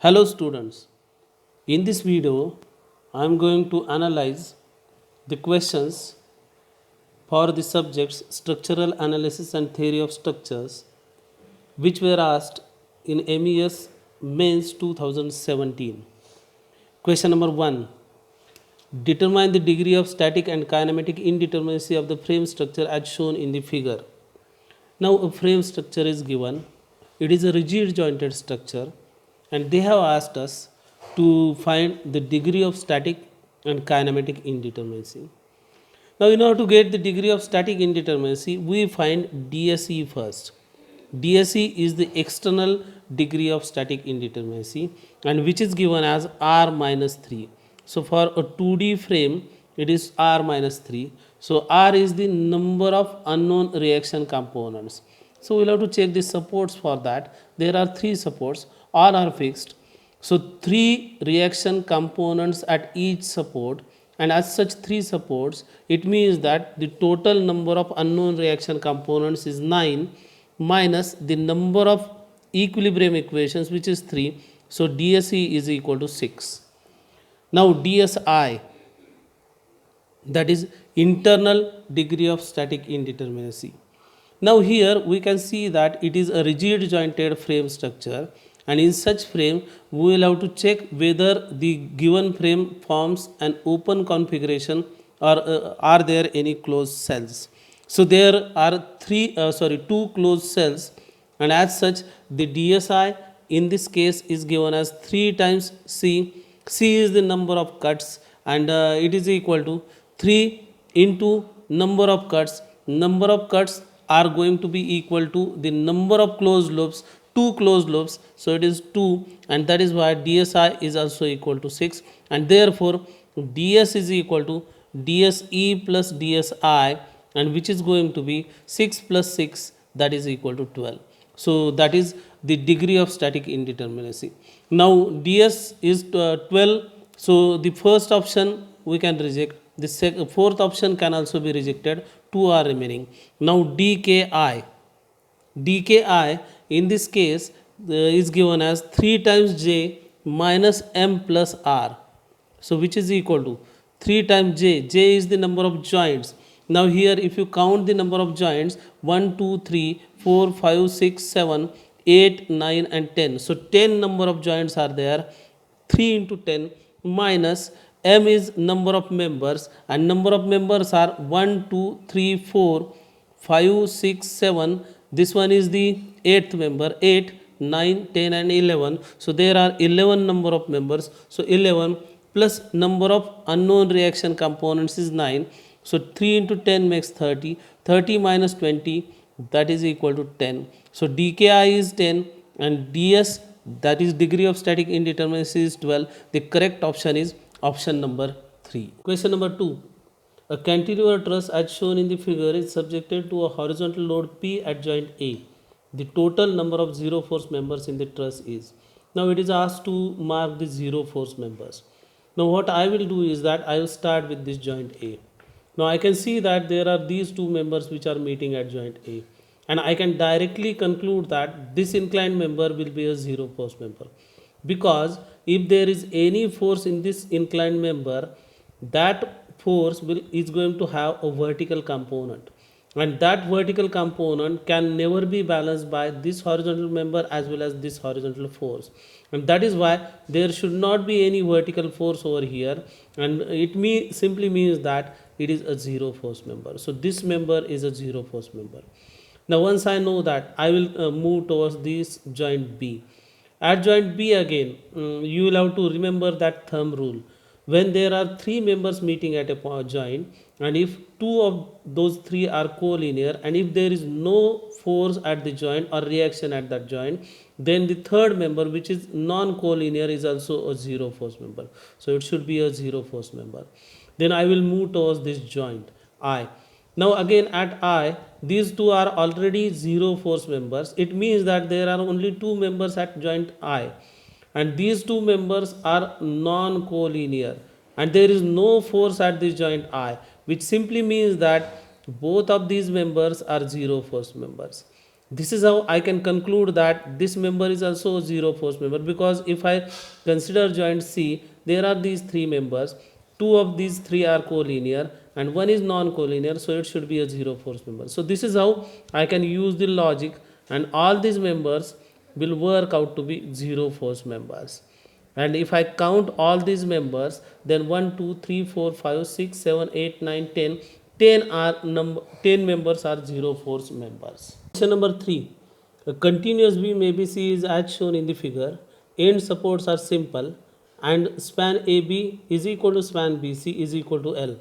Hello students, in this video I am going to analyze the questions for the subjects structural analysis and theory of structures which were asked in MES Mains 2017. Question number 1. Determine the degree of static and kinematic indeterminacy of the frame structure as shown in the figure. Now a frame structure is given. It is a rigid jointed structure and they have asked us to find the degree of static and kinematic indeterminacy. Now in order to get the degree of static indeterminacy, we find DSE first. DSE is the external degree of static indeterminacy and which is given as R minus 3. So for a 2D frame, it is R minus 3. So R is the number of unknown reaction components. So we'll have to check the supports for that. There are 3 supports, all are fixed. So 3 reaction components at each support, and as such 3 supports, it means that the total number of unknown reaction components is 9 minus the number of equilibrium equations which is 3. So DSE is equal to 6. Now DSI, that is internal degree of static indeterminacy. Now here we can see that it is a rigid jointed frame structure, and in such frame we will have to check whether the given frame forms an open configuration or are there any closed cells. So there are two closed cells, and as such the DSI in this case is given as 3 times C. C is the number of cuts, and it is equal to 3 into number of cuts. Number of cuts are going to be equal to the number of closed loops, 2 closed loops, so it is 2, and that is why DSI is also equal to 6, and therefore DS is equal to DSE plus DSI, and which is going to be 6 plus 6, that is equal to 12. So that is the degree of static indeterminacy. Now DS is 12, so the first option we can reject, the fourth option can also be rejected, 2 are remaining. Now DKI in this case is given as 3 times J minus M plus R, so which is equal to 3 times J is the number of joints. Now here if you count the number of joints, 1 2 3 4 5 6 7 8 9 and 10, so 10 number of joints are there. 3 into 10 minus M is number of members, and number of members are 1 2 3 4 5 6 7. This one is the 8th member, 8 9 10 and 11, so there are 11 number of members. So 11 plus number of unknown reaction components is 9, so 3 into 10 makes 30, 30 minus 20, that is equal to 10. So DKI is 10 and DS, that is degree of static indeterminacy, is 12. The correct option is option number 3. Question number 2. A cantilever truss as shown in the figure is subjected to a horizontal load P at joint A. The total number of zero force members in the truss is. Now it is asked to mark the zero force members. Now what I will do is that I will start with this joint A. Now I can see that there are these two members which are meeting at joint A, and I can directly conclude that this inclined member will be a zero force member, because if there is any force in this inclined member, that force is going to have a vertical component, and that vertical component can never be balanced by this horizontal member as well as this horizontal force, and that is why there should not be any vertical force over here, and it simply means that it is a zero force member. So this member is a zero force member. Now once I know that, I will move towards this joint B. At joint B again, you will have to remember that thumb rule. When there are 3 members meeting at a joint, and if 2 of those 3 are collinear, and if there is no force at the joint or reaction at that joint, then the third member, which is non-collinear, is also a zero force member. So it should be a zero force member. Then I will move towards this joint I. Now again at I, these two are already zero force members. It means that there are only 2 members at joint I, and these 2 members are non-collinear, and there is no force at this joint I, which simply means that both of these members are zero force members. This is how I can conclude that this member is also a zero force member, because if I consider joint C, there are these three members, two of these three are collinear and one is non-collinear, so it should be a zero force member. So this is how I can use the logic, and all these members will work out to be zero force members. And if I count all these members, then 1 2 3 4 5 6 7 8 9 10, 10 members are zero force members. Question number 3. A continuous beam ABC is as shown in the figure. End supports are simple and span AB is equal to span BC is equal to L.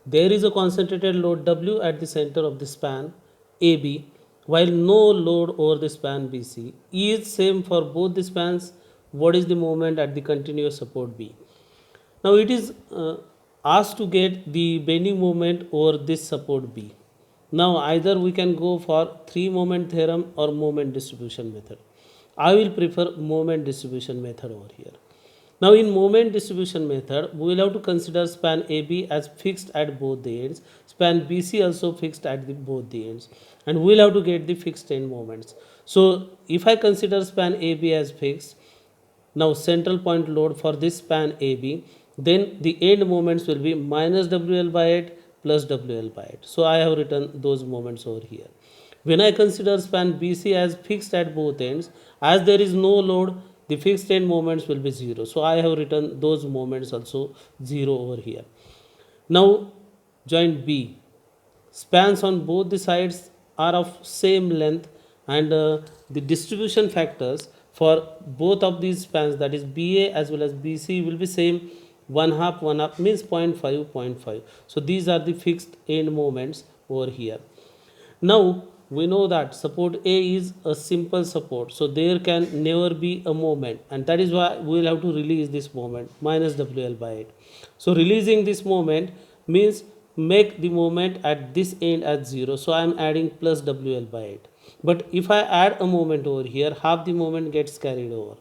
There is a concentrated load W at the center of the span AB, while no load over the span BC. E is same for both the spans. What is the moment at the continuous support B? Now it is asked to get the bending moment over this support B. Now either we can go for three moment theorem or moment distribution method. I will prefer moment distribution method over here. Now in moment distribution method, we will have to consider span AB as fixed at both the ends, span BC also fixed at both the ends, and we will have to get the fixed end moments. So if I consider span AB as fixed, now central point load for this span AB, then the end moments will be minus WL by 8 plus WL by 8. So I have written those moments over here. When I consider span BC as fixed at both ends, as there is no load, the fixed end moments will be 0. So I have written those moments also 0 over here. Now joint B, spans on both the sides are of same length, and the distribution factors for both of these spans, that is BA as well as BC, will be same. 1/2 means 0.5 0.5. So these are the fixed end moments over here. Now we know that support A is a simple support, so there can never be a moment, and that is why we will have to release this moment minus WL by 8. So releasing this moment means make the moment at this end as 0, so I am adding plus WL by 8. But if I add a moment over here, half the moment gets carried over.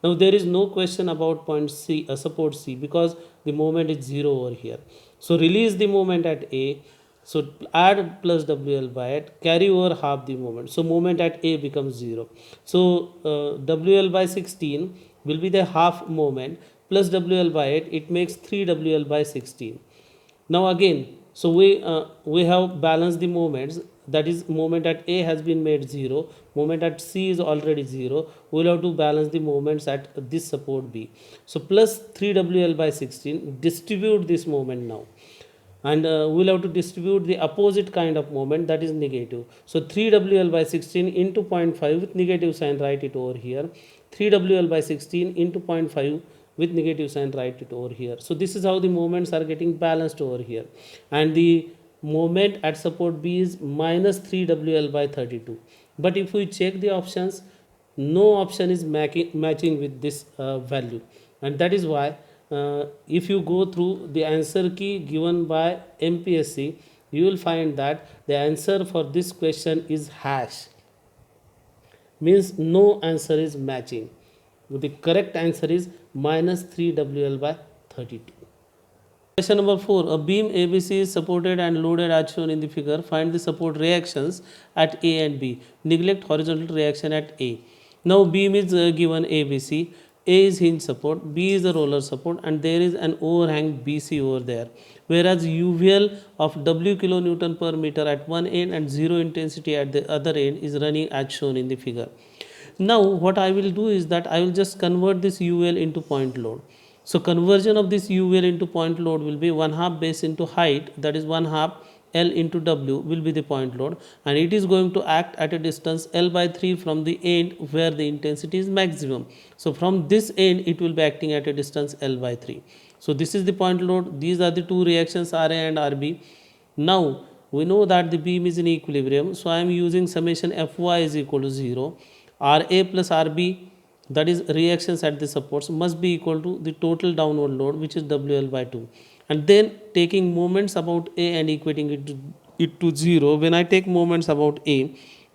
Now there is no question about point C, support C, because the moment is 0 over here. So release the moment at A, so add plus WL by 8, carry over half the moment. So moment at A becomes 0. So WL by 16 will be the half moment, plus WL by 8, it makes 3 WL by 16. Now again, so we have balanced the moments, that is moment at A has been made 0, moment at C is already 0, we will have to balance the moments at this support B. So plus 3 WL by 16, distribute this moment now, and we will have to distribute the opposite kind of moment, that is negative. So 3 WL by 16 into 0.5 with negative sign, write it over here. 3 WL by 16 into 0.5 with negative sign, write it over here. So this is how the moments are getting balanced over here, and the moment at support B is minus 3 WL by 32. But if we check the options, no option is matching with this value, and that is why if you go through the answer key given by MPSC, you will find that the answer for this question is hash, means no answer is matching. The correct answer is minus 3 WL by 32. Question number 4. A beam ABC is supported and loaded as shown in the figure. Find the support reactions at A and B. Neglect horizontal reaction at A. Now beam is given ABC. A is hinge support, B is the roller support, and there is an overhang BC over there. Whereas UVL of W kilonewton per meter at one end and 0 intensity at the other end is running as shown in the figure. Now what I will do is that I will just convert this UL into point load. So conversion of this UL into point load will be 1/2 base into height, that is 1/2 L into W will be the point load, and it is going to act at a distance L by 3 from the end where the intensity is maximum. So from this end it will be acting at a distance L by 3. So this is the point load. These are the two reactions, RA and RB. Now we know that the beam is in equilibrium, so I am using summation Fy is equal to 0. RA plus RB, that is reactions at the supports, must be equal to the total downward load, which is WL by 2, and then taking moments about A and equating it to 0. When I take moments about A,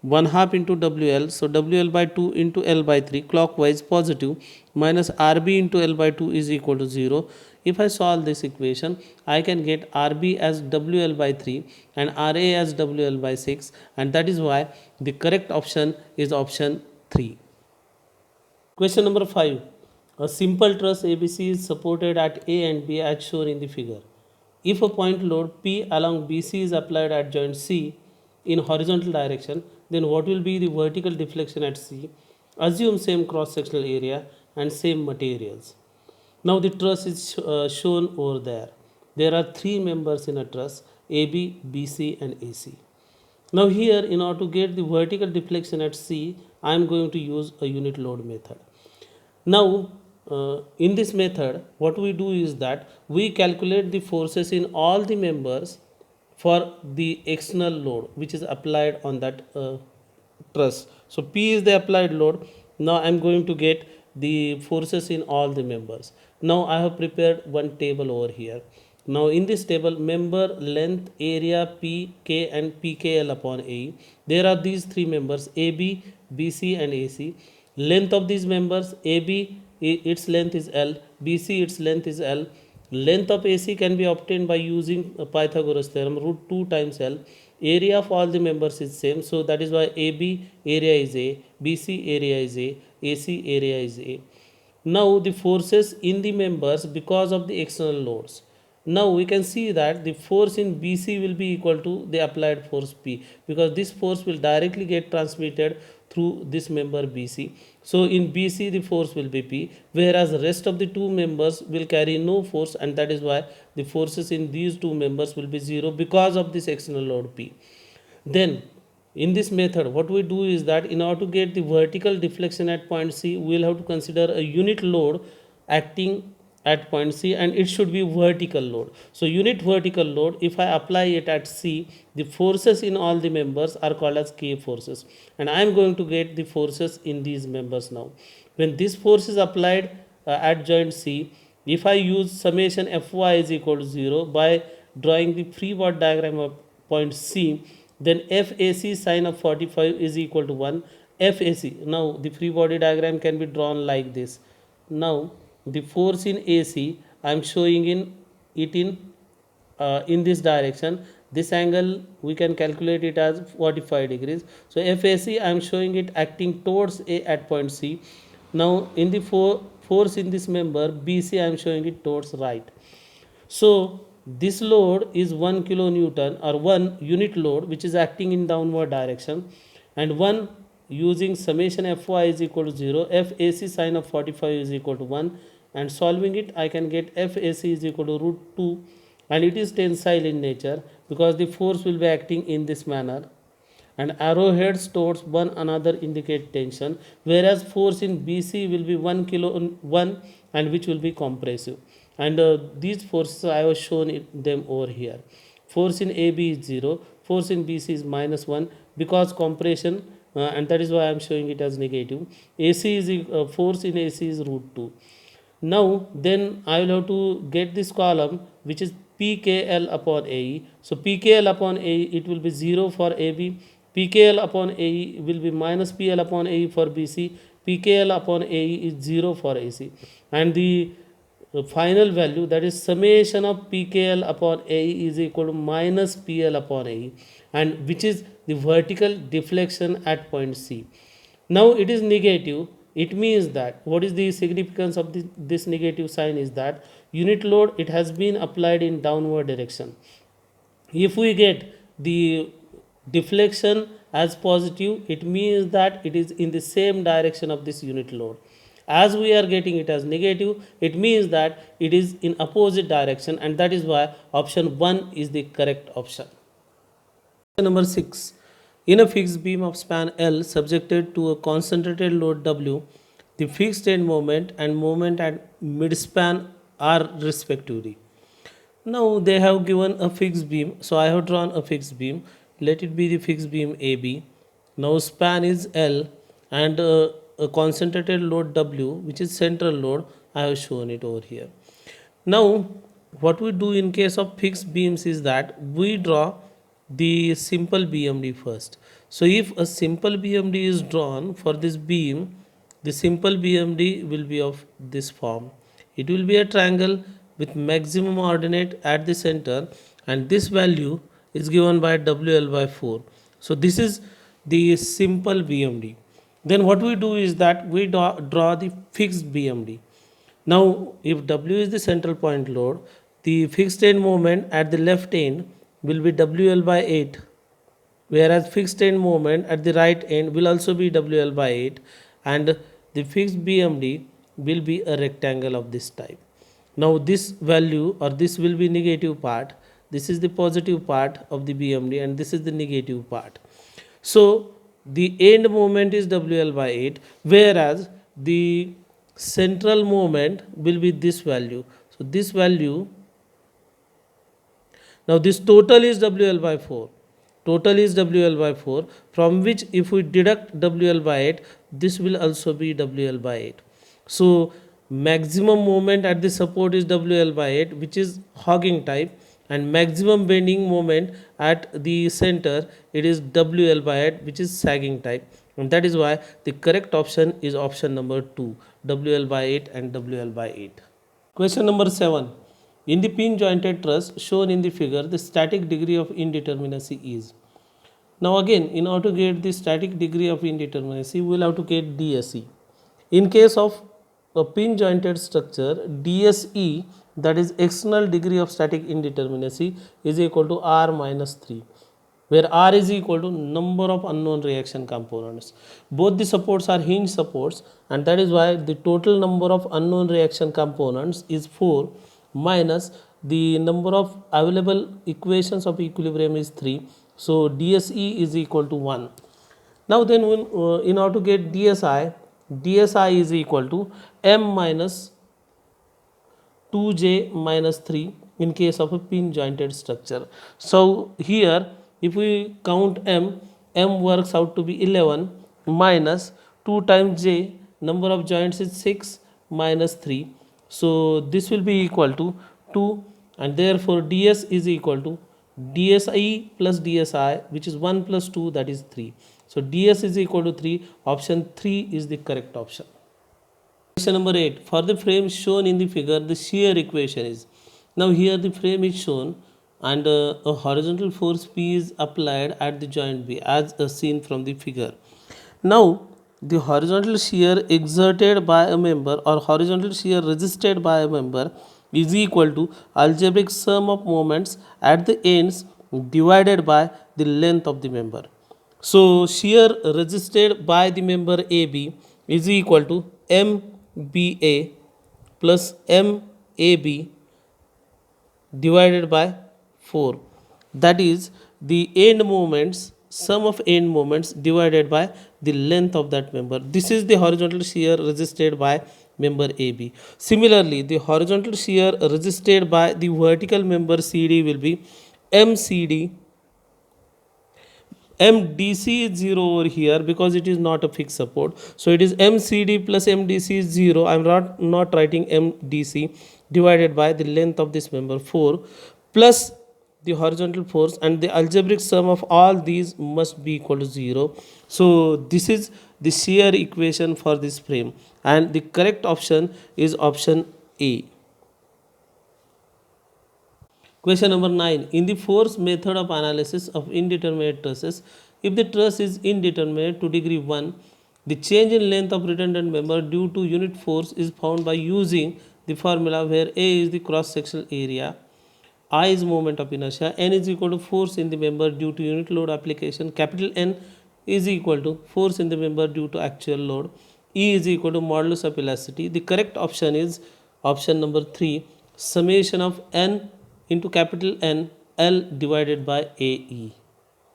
1/2 into WL, so WL by 2 into L by 3 clockwise positive, minus RB into L by 2 is equal to 0. If I solve this equation, I can get RB as WL by 3 and RA as WL by 6, and that is why the correct option is option 3. Question number 5. A simple truss ABC is supported at A and B as shown in the figure. If a point load P along BC is applied at joint C in horizontal direction, then what will be the vertical deflection at C? Assume same cross-sectional area and same materials. Now the truss is shown over there. There are three members in a truss: AB, BC and AC. Now here, in order to get the vertical deflection at C, I am going to use a unit load method. Now in this method, what we do is that we calculate the forces in all the members for the external load which is applied on that truss. So P is the applied load. Now I am going to get the forces in all the members. Now I have prepared one table over here. Now in this table, member length, area, P, K and PKL upon AE. There are these three members: AB, BC and AC. Length of these members: AB, its length is L, BC, its length is L. Length of AC can be obtained by using Pythagoras theorem, root 2 times L. Area of all the members is same, so that is why AB area is A, BC area is A, AC area is A. Now the forces in the members because of the external loads. Now we can see that the force in BC will be equal to the applied force P, because this force will directly get transmitted through this member BC. So in BC the force will be P, whereas the rest of the two members will carry no force, and that is why the forces in these two members will be 0 because of this external load P. Then in this method, what we do is that in order to get the vertical deflection at point C, we will have to consider a unit load acting at point C, and it should be vertical load. So unit vertical load, if I apply it at C, the forces in all the members are called as K forces, and I am going to get the forces in these members now. When this force is applied at joint C, if I use summation Fy is equal to 0 by drawing the free body diagram of point C, then FAC sine of 45 is equal to 1. FAC, now the free body diagram can be drawn like this. Now the force in AC, I am showing it in this direction. This angle we can calculate it as 45 degrees. So FAC, I am showing it acting towards A at point C. Now in the force in this member BC, I am showing it towards right. So this load is 1 kilonewton, or 1 unit load which is acting in downward direction, and 1 using summation Fy is equal to 0, FAC sine of 45 is equal to 1, and solving it I can get FAC is equal to root 2, and it is tensile in nature because the force will be acting in this manner, and arrowheads towards one another indicate tension, whereas force in BC will be 1 and which will be compressive. And these forces I was shown them over here. Force in AB is 0, force in BC is -1 because compression, and that is why I am showing it as negative. AC is force in AC is root 2. Now then I will have to get this column which is PKL upon AE. So PKL upon AE, it will be 0 for AB, PKL upon AE will be minus PL upon AE for BC, PKL upon AE is 0 for AC, and the final value, that is summation of PKL upon AE, is equal to minus PL upon AE, and which is the vertical deflection at point C. Now it is negative. It means that, what is the significance of this negative sign is that unit load, it has been applied in downward direction. If we get the deflection as positive, it means that it is in the same direction of this unit load. As we are getting it as negative, it means that it is in opposite direction, and that is why option 1 is the correct option. Number 6. In a fixed beam of span L subjected to a concentrated load W, the fixed end moment and moment at midspan are respectively. Now they have given a fixed beam, so I have drawn a fixed beam. Let it be the fixed beam AB. Now span is L, and a concentrated load W, which is central load, I have shown it over here. Now what we do in case of fixed beams is that we draw the simple BMD first. So if a simple BMD is drawn for this beam, the simple BMD will be of this form. It will be a triangle with maximum ordinate at the center, and this value is given by WL by 4. So this is the simple BMD. Then what we do is that we draw the fixed BMD. Now if W is the central point load, the fixed end moment at the left end will be WL by 8, whereas fixed end moment at the right end will also be WL by 8, and the fixed BMD will be a rectangle of this type. Now this value, or this will be negative part, this is the positive part of the BMD and this is the negative part. So the end moment is WL by 8, whereas the central moment will be this value. So this value, now this total is WL by 4. Total is WL by 4, from which if we deduct WL by 8, this will also be WL by 8. So maximum moment at the support is WL by 8, which is hogging type, and maximum bending moment at the center, it is WL by 8, which is sagging type. And that is why the correct option is option number 2, WL by 8 and WL by 8. Question number 7. In the pin jointed truss shown in the figure, the static degree of indeterminacy is. Now again, in order to get the static degree of indeterminacy, we will have to get DSE. In case of a pin jointed structure, DSE, that is external degree of static indeterminacy, is equal to R minus 3, where R is equal to number of unknown reaction components. Both the supports are hinge supports, and that is why the total number of unknown reaction components is 4 minus the number of available equations of equilibrium is 3. So DSE is equal to 1. Now then in order to get DSI, DSI is equal to M minus 2J minus 3 in case of a pin jointed structure. So here if we count M, M works out to be 11 minus 2 times J, number of joints is 6 minus 3. So this will be equal to 2, and therefore DS is equal to DSI plus DSI, which is 1 plus 2, that is 3. So DS is equal to 3. Option 3 is the correct option. Question number 8. For the frame shown in the figure, the shear equation is. Now here the frame is shown and a horizontal force P is applied at the joint B as seen from the figure. Now the horizontal shear exerted by a member or horizontal shear resisted by a member is equal to algebraic sum of moments at the ends divided by the length of the member. So shear resisted by the member AB is equal to MBA plus MAB divided by 4. That is the end moments, sum of end moments divided by the length of that member. This is the horizontal shear resisted by member AB. Similarly, the horizontal shear resisted by the vertical member CD will be MCD. MDC is 0 over here because it is not a fixed support. So it is MCD plus MDC is 0. I am not writing MDC divided by the length of this member 4 plus the horizontal force, and the algebraic sum of all these must be equal to 0. So this is the shear equation for this frame, and the correct option is option A. Question number 9. In the force method of analysis of indeterminate trusses, if the truss is indeterminate to degree 1, the change in length of redundant member due to unit force is found by using the formula where A is the cross sectional area, I is moment of inertia, N is equal to force in the member due to unit load application, capital N is equal to force in the member due to actual load, E is equal to modulus of elasticity. The correct option is option number 3, summation of N into capital N L divided by AE.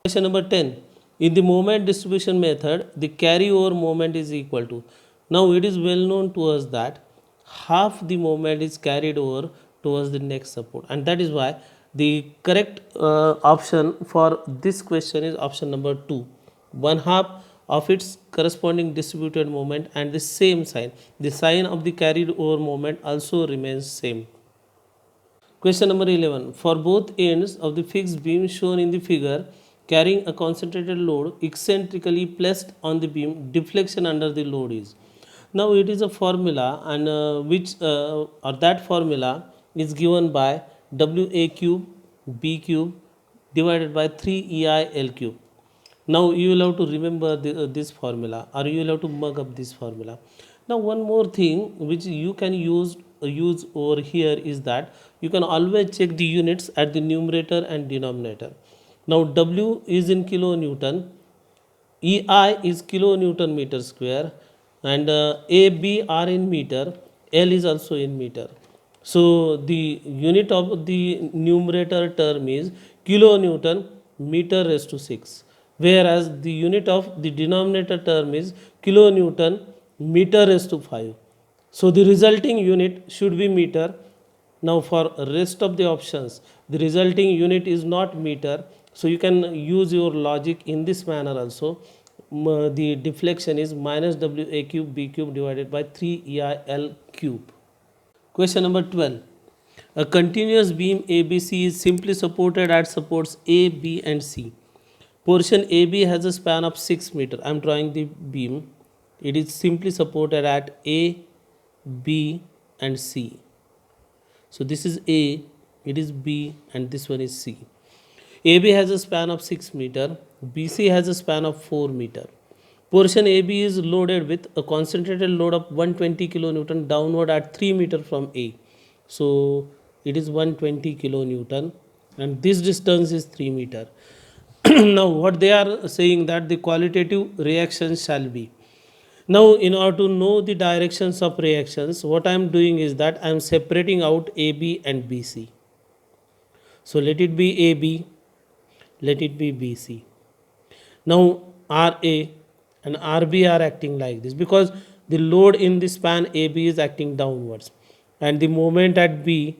Question number 10. In the moment distribution method, the carryover moment is equal to. Now it is well known to us that half the moment is carried over towards the next support, and that is why the correct option for this question is option number 2. 1/2 of its corresponding distributed moment and the same sign. The sign of the carried over moment also remains same. Question number 11. For both ends of the fixed beam shown in the figure carrying a concentrated load eccentrically placed on the beam, deflection under the load is. Now it is a formula, and that formula is given by WA cube B cube divided by 3EI L cube. Now you will have to remember this formula, or you will have to mug up this formula. Now one more thing which you can use over here is that you can always check the units at the numerator and denominator. Now W is in kilonewton, EI is kilonewton meter square, and AB are in meter, L is also in meter. So the unit of the numerator term is kilonewton meter raised to 6, whereas the unit of the denominator term is kilonewton meter raised to 5. So the resulting unit should be meter. Now for rest of the options, the resulting unit is not meter, so you can use your logic in this manner also. The deflection is minus WA cube B cube divided by 3EIL cube. Question number 12. A continuous beam ABC is simply supported at supports A, B and C. Portion AB has a span of 6 meter. I am drawing the beam. It is simply supported at A, B and C. So this is A, it is B and this one is C. AB has a span of 6 meter, BC has a span of 4 meter. Portion AB is loaded with a concentrated load of 120 kilonewton downward at 3 meter from A. So it is 120 kilonewton and this distance is 3 meter. Now what they are saying that the qualitative reaction shall be. Now in order to know the directions of reactions, what I am doing is that I am separating out AB and BC. So let it be AB, let it be BC. Now RA and RB are acting like this because the load in the span AB is acting downwards and the moment at B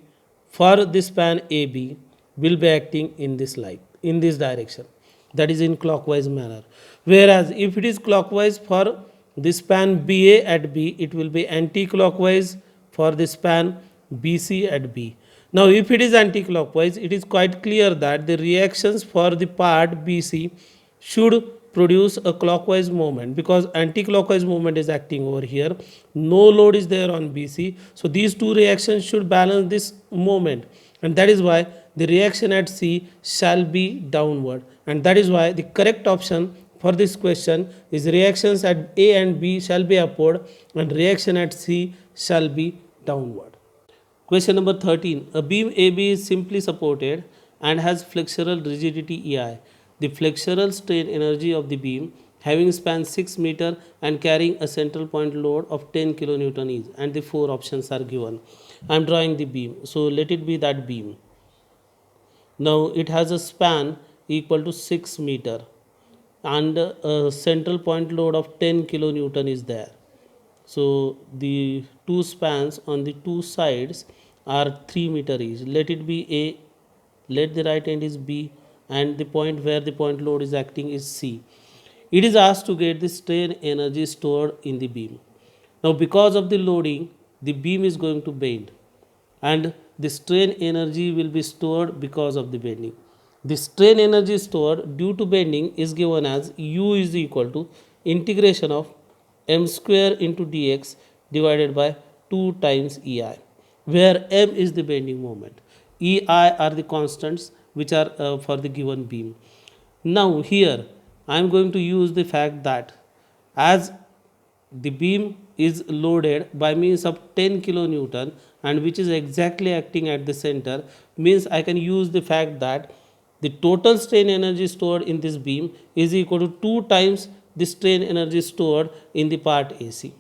for the span AB will be acting in this light, in this direction, that is in clockwise manner. Whereas if it is clockwise for the span BA at B, it will be anti-clockwise for the span BC at B. Now if it is anti-clockwise, it is quite clear that the reactions for the part BC should produce a clockwise movement because anti-clockwise movement is acting over here. No load is there on BC. So these two reactions should balance this movement, and that is why the reaction at C shall be downward, and that is why the correct option for this question is reactions at A and B shall be upward and reaction at C shall be downward. Question number 13. A beam AB is simply supported and has flexural rigidity EI. The flexural strain energy of the beam having span 6 meter and carrying a central point load of 10 kilonewton is, and the four options are given. I am drawing the beam. So let it be that beam. Now it has a span equal to 6 meter and a central point load of 10 kilonewton is there. So the two spans on the two sides are 3 meter each. Let it be A, let the right end is B, and the point where the point load is acting is C. It is asked to get the strain energy stored in the beam. Now because of the loading, the beam is going to bend and the strain energy will be stored because of the bending. The strain energy stored due to bending is given as U is equal to integration of m square into dx divided by 2 times EI, where m is the bending moment, EI are the constants which are for the given beam. Now here I am going to use the fact that as the beam is loaded by means of 10 kilonewton and which is exactly acting at the center, means I can use the fact that the total strain energy stored in this beam is equal to 2 times the strain energy stored in the part AC.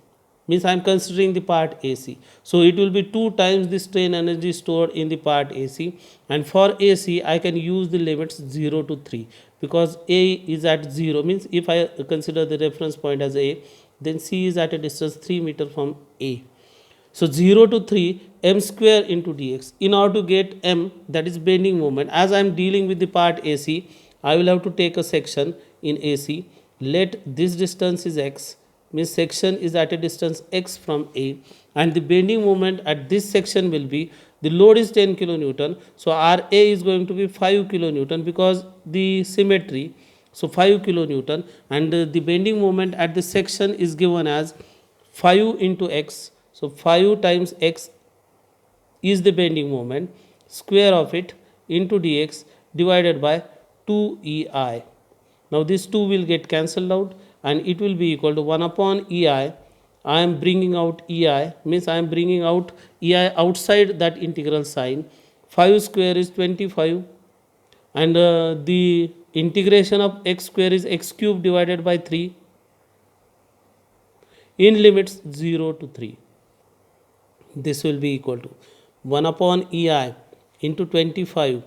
Means I am considering the part AC. So it will be 2 times the strain energy stored in the part AC, and for AC I can use the limits 0 to 3 because A is at 0, means if I consider the reference point as A, then C is at a distance 3 meter from A. So 0 to 3 m square into dx. In order to get m, that is bending moment, as I am dealing with the part AC, I will have to take a section in AC. Let this distance is x, means section is at a distance x from A, and the bending moment at this section will be, the load is 10 kilonewton, so RA is going to be 5 kilonewton because the symmetry, so 5 kilonewton, and the bending moment at the section is given as 5 into x, so 5 times x is the bending moment, square of it into dx divided by 2ei. Now this 2 will get cancelled out and it will be equal to 1 upon ei. I am bringing out ei, means I am bringing out ei outside that integral sign. 5 square is 25 and the integration of x square is x cube divided by 3 in limits 0 to 3. This will be equal to 1 upon ei into 25.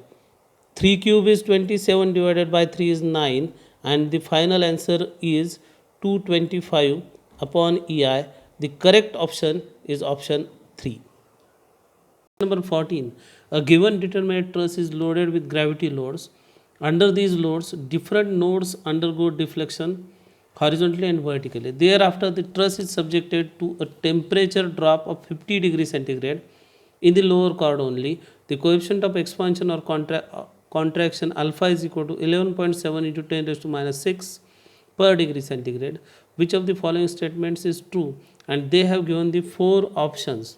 3 cube is 27 divided by 3 is 9 and the final answer is 225 upon ei. The correct option is option 3. Number 14. A given determinate truss is loaded with gravity loads. Under these loads, different nodes undergo deflection horizontally and vertically. Thereafter, the truss is subjected to a temperature drop of 50 degrees centigrade in the lower chord only. The coefficient of expansion or contraction alpha is equal to 11.7 into 10 raised to minus 6 per degree centigrade. Which of the following statements is true? And they have given the 4 options.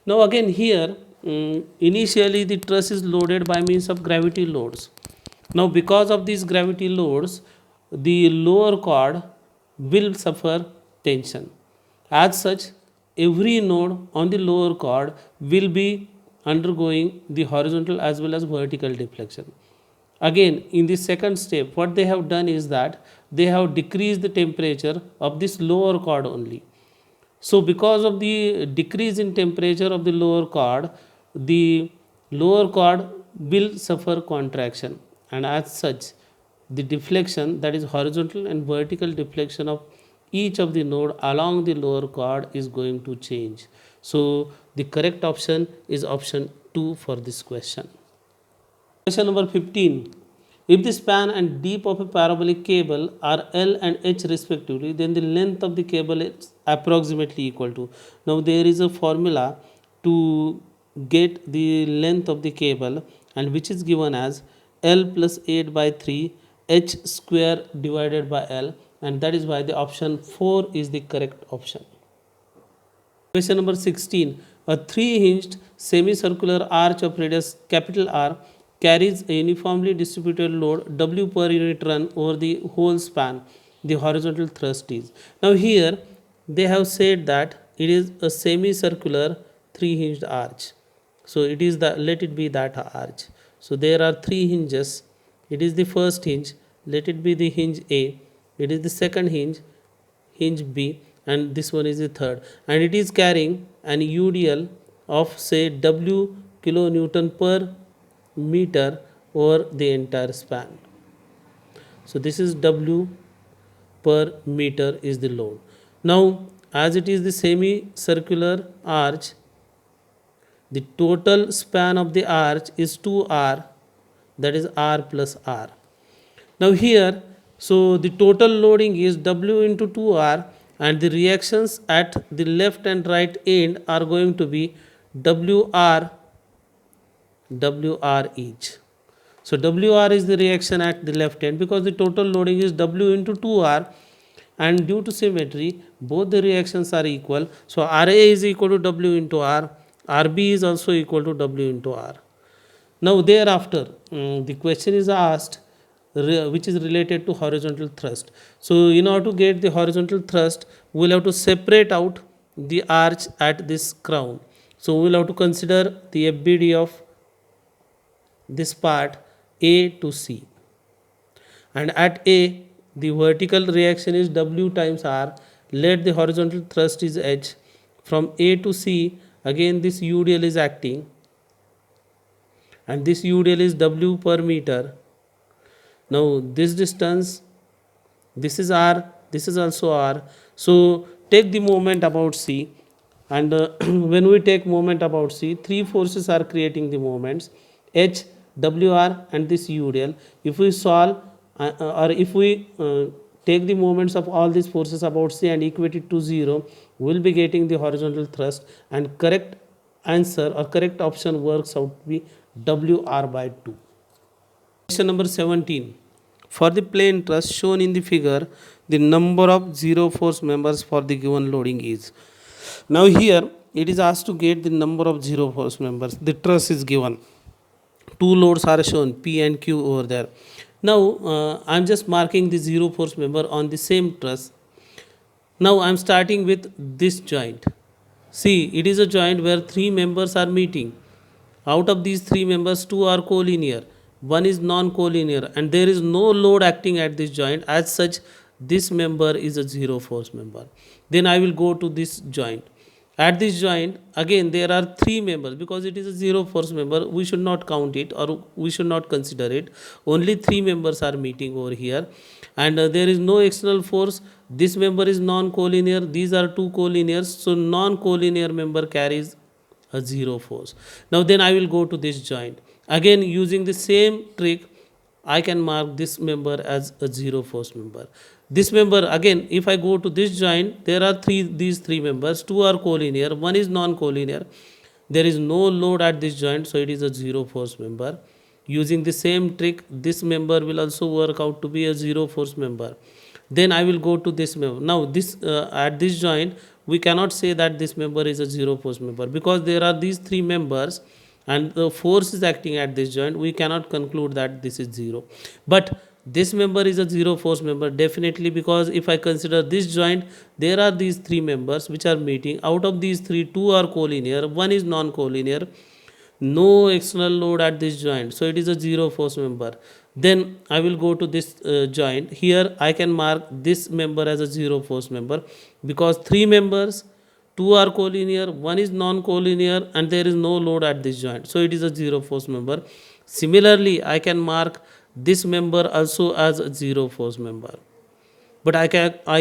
Now again here initially the truss is loaded by means of gravity loads. Now because of these gravity loads, the lower chord will suffer tension. As such, every node on the lower chord will be undergoing the horizontal as well as vertical deflection. Again, in the second step, what they have done is that they have decreased the temperature of this lower chord only. So because of the decrease in temperature of the lower chord will suffer contraction, and as such the deflection, that is horizontal and vertical deflection of each of the node along the lower chord is going to change. So the correct option is option 2 for this question. Question number 15. If the span and deep of a parabolic cable are L and H respectively, then the length of the cable is approximately equal to. Now there is a formula to get the length of the cable, and which is given as L plus 8 by 3 H square divided by L, and that is why the option 4 is the correct option. Question number 16. A 3-hinged semicircular arch of radius capital R carries a uniformly distributed load W per unit run over the whole span. The horizontal thrust is. Now here they have said that it is a semicircular 3-hinged arch. So it is the, let it be that arch. So there are 3 hinges. It is the first hinge. Let it be the hinge A. It is the second hinge, hinge B, and this one is the third. And it is carrying an UDL of say W kilonewton per meter over the entire span. So this is W per meter is the load. Now as it is the semicircular arch, the total span of the arch is 2r, that is r plus r. Now here, so the total loading is W into 2r, and the reactions at the left and right end are going to be WR each. So WR is the reaction at the left end, because the total loading is W into 2R, and due to symmetry both the reactions are equal. So RA is equal to W into R, RB is also equal to W into R. Now thereafter the question is asked which is related to horizontal thrust. So in order to get the horizontal thrust, we will have to separate out the arch at this crown. So we will have to consider the FBD of this part A to C, and at A the vertical reaction is W times R. Let the horizontal thrust is H. From A to C, again this UDL is acting, and this UDL is W per meter. Now this distance, this is R, this is also R. So take the moment about C, and when we take moment about C, 3 forces are creating the moments, H, WR and this UDL. If we solve or if we take the moments of all these forces about C and equate it to 0, we will be getting the horizontal thrust, and correct answer or correct option works out to be WR by 2. Question number 17. For the plane truss shown in the figure, the number of zero force members for the given loading is. Now here it is asked to get the number of zero force members. The truss is given. Two loads are shown, P and Q over there. Now I'm just marking the zero force member on the same truss. Now I'm starting with this joint. See, it is a joint where three members are meeting. Out of these three members, two are collinear, one is non-collinear, and there is no load acting at this joint. As such, this member is a zero force member. Then I will go to this joint. At this joint, again there are three members. Because it is a zero force member, we should not count it, or we should not consider it. Only three members are meeting over here, and there is no external force. This member is non-collinear, these are two collinears, so non-collinear member carries a zero force. Now then I will go to this joint. Again, using the same trick, I can mark this member as a zero force member. This member, again, if I go to this joint, there are these three members. Two are collinear, one is non-collinear. There is no load at this joint, so it is a zero force member. Using the same trick, this member will also work out to be a zero force member. Then I will go to this member. Now this at this joint, we cannot say that this member is a zero force member, because there are these three members and the force is acting at this joint. We cannot conclude that this is zero. But this member is a zero force member definitely, because if I consider this joint, there are these three members which are meeting. Out of these three, two are collinear, one is non-collinear. No external load at this joint, so it is a zero force member. Then I will go to this joint. Here I can mark this member as a zero force member, because three members, two are collinear, one is non-collinear, and there is no load at this joint, so it is a zero force member. Similarly, I can mark this member also as a zero force member. But I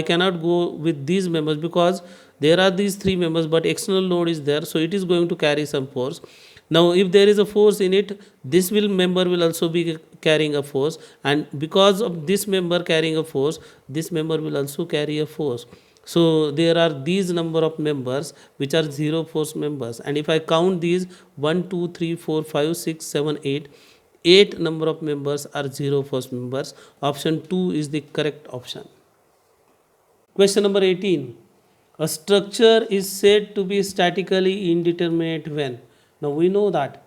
cannot go with these members, because there are these three members but external load is there, so it is going to carry some force. Now if there is a force in it, this member will also be carrying a force, and because of this member carrying a force, this member will also carry a force. So there are these number of members which are zero force members, and if I count these 1 2 3 4 5 6 7 8, 8 number of members are zero force members. Option 2 is the correct option. Question number 18. A structure is said to be statically indeterminate when? Now we know that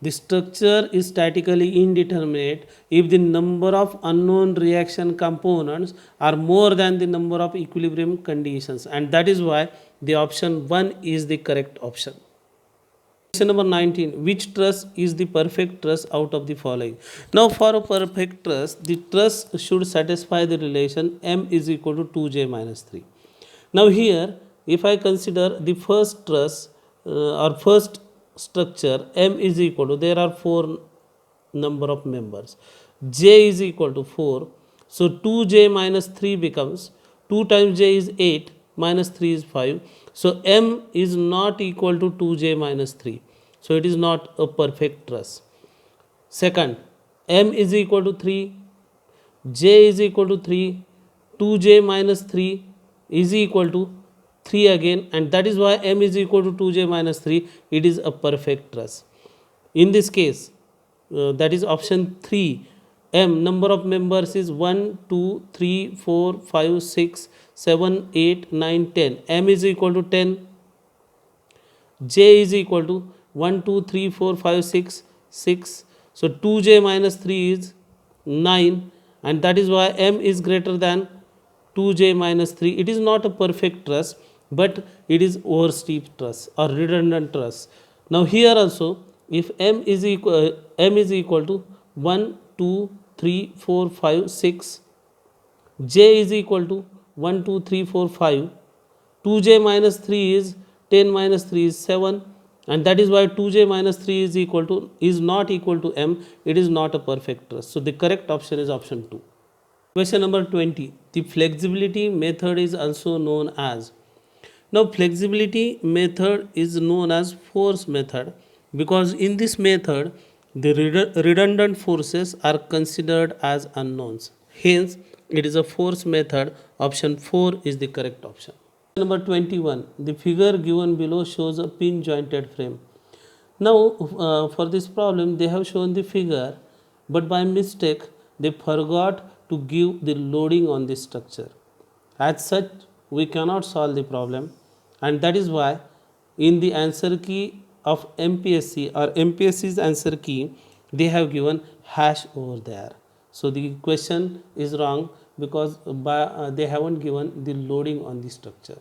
the structure is statically indeterminate if the number of unknown reaction components are more than the number of equilibrium conditions, and that is why the option 1 is the correct option. Question number 19. Which truss is the perfect truss out of the following? Now for a perfect truss, the truss should satisfy the relation m is equal to 2j minus 3. Now here, if I consider the first truss or first structure, m is equal to, there are 4 number of members, j is equal to 4. So 2j minus 3 becomes, 2 times j is 8, minus 3 is 5. So m is not equal to 2j minus 3. So it is not a perfect truss. Second, m is equal to 3, j is equal to 3, 2j minus 3 is equal to 3 again, and that is why m is equal to 2j minus 3. It is a perfect truss. In this case, that is option 3. M number of members is 1 2 3 4 5 6 7 8 9 10. M is equal to 10. J is equal to 1 2 3 4 5 6 6. So 2j minus 3 is 9, and that is why m is greater than 2j minus 3. It is not a perfect truss, but it is oversteep truss or redundant truss. Now here also, if m is equal to 1 2 3 4 5 6, j is equal to 1 2 3 4 5, 2j minus 3 is 10 minus 3 is 7, and that is why 2j minus 3 is not equal to m. It is not a perfect truss. So the correct option is option 2. Question number 20. The flexibility method is also known as. Now flexibility method is known as force method, because in this method the redundant forces are considered as unknowns. Hence it is a force method. Option 4 is the correct option. Number 21. The figure given below shows a pin jointed frame. Now for this problem they have shown the figure, but by mistake they forgot to give the loading on this structure. As such, we cannot solve the problem, and that is why in the answer key of MPSC or MPSC's answer key, they have given hash over there. So the question is wrong because they haven't given the loading on the structure.